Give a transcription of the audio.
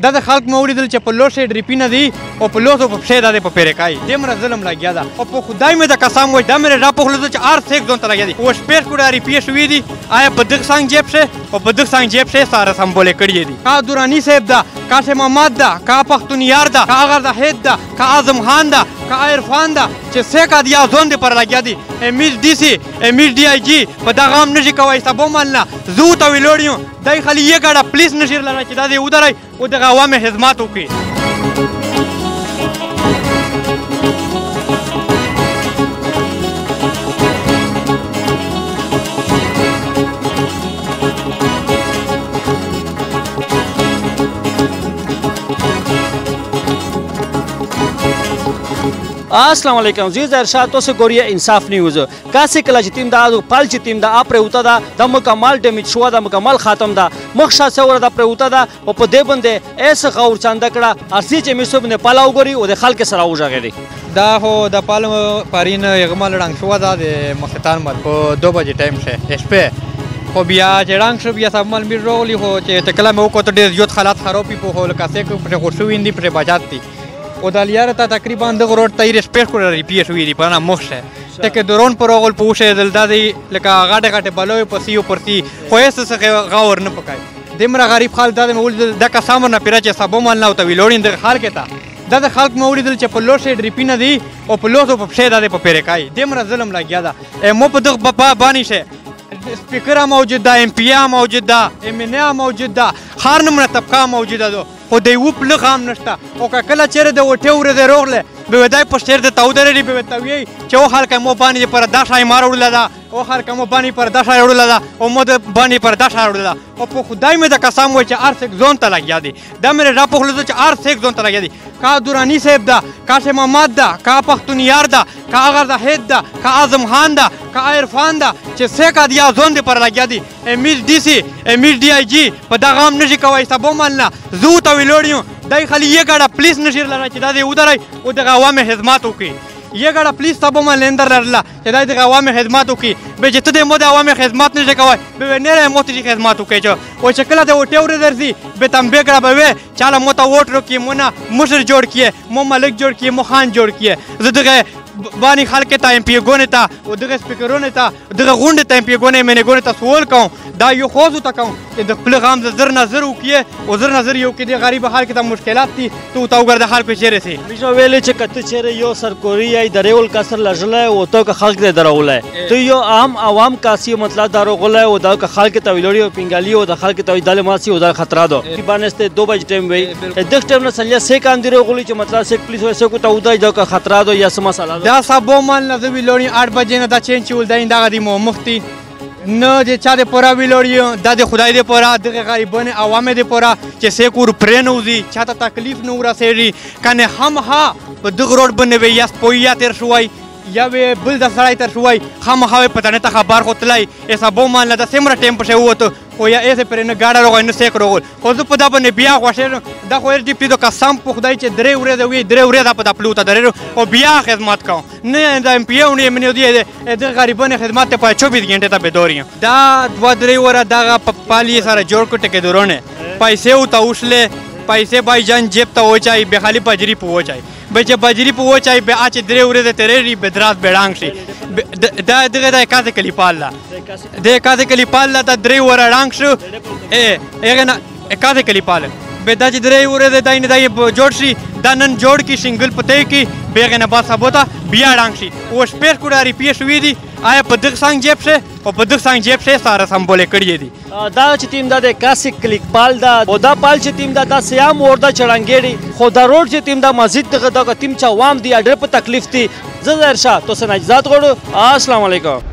دا د خلک مې ولیدل چې په لوښې ډریپینه دي او په لوښو په پښې دا دی په پیرکای دومره ظلم لګیا ده او په خدای مې د قسم وایي دا مې راپوښتل چې هر څه ځان ته لګیا دي او شپېر کوډه ریپیې شوي دي آیا په دغه څنګ جیب شه او په دغه څنګ جیب شه ساره سمبولې کړي دي کا دورانی صاحب ده کا شاه محمد ده کا پښتونیار ده کا اغر زاهد ده کا اعظم خان ده کا عرفان ده چې څه کا دیا ځون دي پر لګیا دي امیر ډي سي امیر ډي آی جي په دغه هم نشي کوی سبو مالنا زو ته ویلوړیو دای خلی یې ګاډه پولیس نشي لرنه چې دا دې ودرای او دغه عوامو خدمات وکړي अस्सलाम वालेकुम जी ज़रशाद तो से गोरिया इंसाफ न्यूज़ कासे कला चितिम दा पाल चितिम दा आपरे उता दा मुकम्मल डैमेज शुआ दा मुकम्मल खात्म दा मखशा से और दा प्रे उता दा ओ पदे बंदे ऐसे गौर चांदा कड़ा अर्सी चे मिसब ने पाला उगरी ओ दे खाल के सरा उजा गरी دا هو د پالم پارین یغمال رنگ شو دا د مختار مل په 2 بجې ټایم شه شپه خو بیا چې رنگ شو بیا سمال می رولی هو چې تکلا مې وکړه ډېر زیات حالات خرابې په هول کاسه کو پر خو ویندي پر بچات دي او د لیار ته تقریبا د روډ تیر سپیس کو ریپیټ وی دی په مخشه ته کې درون پر اول پوښه دلدا دی لکه غاټه غاټه بلوي پسیو پرتی خو هیڅ څه غاور نه پکای دمر غریب خال د مول د قسم نه پیرا چې سبو مال نه او ته ویلوړین د حال کې تا د خلک مې ولیدل چې په لوښې ډریپینه دي او په لوښو په پښې دا دی په پیرکای دمر ظلم لګیا ده مو په دغه باندې شه سپیکر موجود ده ام پی موجود ده ام ان موجود ده هر نمونه طبقه موجوده ده خو دی و په لغه هم نشته او که کله چېرې د وټې ورځې روغله به دای په شعر د تاودرې به ته وی چې او خلک مو باندې پر 10 شای مار وړل دا او خلک مو باندې پر 10 شای وړل دا او مو باندې پر 10 شای وړل او په خدای مې د قسم وای چې ارسک زون ته لګیا دي دا مې را په خلک چې ارسک زون ته لګیا دي کا دورانی صاحب دا کا شاه محمد دا کا پښتونیار دا کا اغر زاهد دا کا اعظم خان دا کا عرفان دا چې څه کا دیا زون دي پر لګیا دي امیر ډي سي امیر ډي آی جي په دغه هم نشي کوی سبو مالنا زو ته ویلوړیو دای خلی یې ګاډه پولیس نشي لرنه چې دا دې ودرای او دغه عوامو خدمات وکړي یې ګاډه پولیس سبو مال اندر لرله چې دا دغه عوامو خدمات وکړي به چې ته د مو د عوامو خدمات نشي کوی به نه مو ته خدمات وکړي او چې کله د وټه ور درځي به تم به ګړه به چاله مو ته ووټ روکي مونه مشر جوړ کیه مو ملک جوړ کیه مو خان جوړ کیه زه دغه بانی خلک ته ام پی ګونه ته او دغه سپیکرونه ته دغه غونډه ته ام پی ګونه مې ګونه ته سوال کوم دا یو خوځو ته کوم چې د خپل غام زر نظر وکیه او زر نظر یو کې د غریب حال کې ته مشکلات دي تو تا وګرځه حال په چیرې سي مشو ویلې چې کته چیرې یو سرکوري ای دریول کسر لژله او تو خلک دې دروله تو یو عام عوام کاسی مطلب دارو غله او دا خلک ته ویلوړي او پنګالي او د خلک ته دل ماسي او دا خطر دو باندې 2 بجې ټایم وي دغه ټایم نه سنجا سه کاندې غولي چې مطلب سه پولیس وسه کو ته ودای دا خطر دو یا سم مساله دا سبو مال نه ویلوړي 8 بجې نه دا چین چول دین دا غدي مو مفتي نه د چا د پورا ویلوړي دا د خدای د پورا د غریبانو عوامو د پورا چې سه کور پرنوزي چاته تکلیف نه ورسېږي کنه هم ها په دغه روډ باندې وي یا پویا تر شوي یا به بل د سړی تر شوي خامخا پته نه ته خبر خو تلای ایسا بو مان له د سیمره ټیم په شو وته خو یا ایسه پر نه گاډه روغ نه سیک روغ خو زه په دا باندې بیا خوښه دا خو ډی پی دو قسم په خدای چې درې ورځې وي درې ورځې په دپلو ته درې او بیا خدمت کوم نه د ام پی او نه منو دی د غریبانو خدمت ته په 24 غنټه ته به دوري دا 2-3 ور دا پالی سره جوړ کټه کې دورونه پیسې او ته وشله پیسې بای جان جیب ته وچای به خالی پجری په وچای به چې بجری په وچای به اچ درې ورځې ترې به درات بیړنګ شي دا دغه د کاته کلی پاله د کاته کلی پاله دا درې ور رنګ شو هغه نه کاته کلی پاله به دا چې درې ورځې دای نه دای جوړ شي دا نن جوړ کی شنګل پته کی بیغه نه با ثبوته بیا رنګ شي او شپیر کوډاری پیښ وی دي آیا په دغه څنګه جیب شه او په دغه څنګه جیب شه ساره سمبولې کړی دي دا چې تیم دا د کلاسیک کلیک پال دا او دا پال چې تیم دا سیام وردا چړنګېړي خو دا روډ چې تیم دا مسجد دغه تیم چا وام دی اډر په تکلیف دي زه ارشاد تو سن اجازه غواړم السلام علیکم